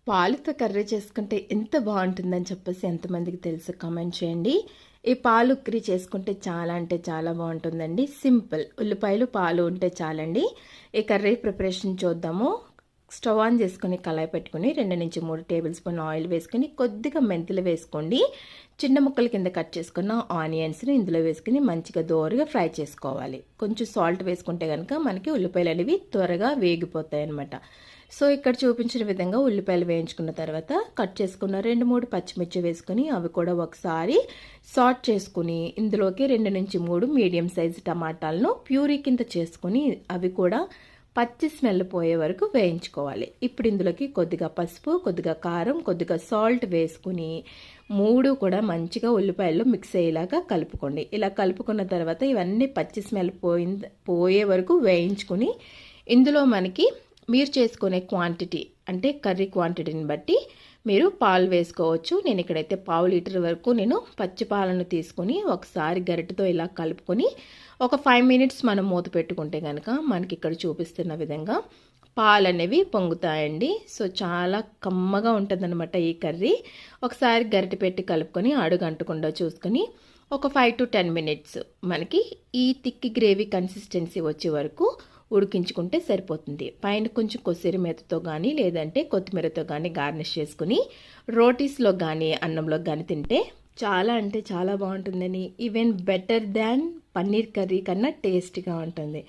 పాలుతో curry చేసుకుంటే ఎంత బాగుంటుందని చెప్పేసి ఎంతమందికి తెలుసు కామెంట్ చేయండి. ఈ పాలు కర్రీ చేసుకుంటే చాలా అంటే చాలా బాగుంటుందండి. సింపుల్, ఉల్లిపాయలు పాలు ఉంటే చాలండి. ఈ కర్రీ ప్రిపరేషన్ చూద్దాము. స్టవ్ ఆన్ చేసుకుని కళాయి పెట్టుకుని 2 నుంచి 3 టేబుల్ స్పూన్ ఆయిల్ వేసుకుని కొద్దిగా మెంతులు వేసుకోండి. చిన్న ముక్కల కింద కట్ చేసుకున్న ఆనియన్స్ని ఇందులో వేసుకుని మంచిగా దోరగా ఫ్రై చేసుకోవాలి. కొంచెం సాల్ట్ వేసుకుంటే కనుక మనకి ఉల్లిపాయలు అనేవి త్వరగా వేగిపోతాయి అన్నమాట. సో ఇక్కడ చూపించిన విధంగా ఉల్లిపాయలు వేయించుకున్న తర్వాత కట్ చేసుకున్న 2-3 పచ్చిమిర్చి వేసుకుని అవి కూడా ఒకసారి సాట్ చేసుకుని ఇందులోకి 2 నుంచి 3 మీడియం సైజు టమాటాలను ప్యూరీ కింద చేసుకుని అవి కూడా పచ్చి స్మెల్ పోయే వరకు వేయించుకోవాలి. ఇప్పుడు ఇందులోకి కొద్దిగా పసుపు, కొద్దిగా కారం, కొద్దిగా సాల్ట్ వేసుకుని 3 కూడా మంచిగా ఉల్లిపాయల్లో మిక్స్ అయ్యేలాగా కలుపుకోండి. ఇలా కలుపుకున్న తర్వాత ఇవన్నీ పచ్చి స్మెల్ పోయే వరకు వేయించుకుని ఇందులో మనకి మీరు చేసుకునే క్వాంటిటీ అంటే కర్రీ క్వాంటిటీని బట్టి మీరు పాలు వేసుకోవచ్చు. నేను ఇక్కడైతే 1/2 లీటర్ వరకు పచ్చి పాలను తీసుకొని ఒకసారి గరిటెతో ఇలా కలుపుకొని ఒక 5 మినిట్స్ మనం మూత పెట్టుకుంటే కనుక మనకి ఇక్కడ చూపిస్తున్న విధంగా పాలు అనేవి పొంగుతాయండి. సో చాలా కమ్మగా ఉంటుందన్నమాట ఈ కర్రీ. ఒకసారి గరిటె పెట్టి కలుపుకొని అడుగంటకుండా చూసుకొని ఒక 5 to 10 మినిట్స్ మనకి ఈ థిక్ గ్రేవీ కన్సిస్టెన్సీ వచ్చే వరకు ఉడికించుకుంటే సరిపోతుంది. పైన కొంచెం కొత్తిమీర మేతతో కానీ లేదంటే కొత్తిమీరతో కానీ గార్నిష్ చేసుకుని రోటీస్లో కానీ అన్నంలో కానీ తింటే చాలా అంటే చాలా బాగుంటుందని, even better than paneer curry కన్నా టేస్టీగా ఉంటుంది.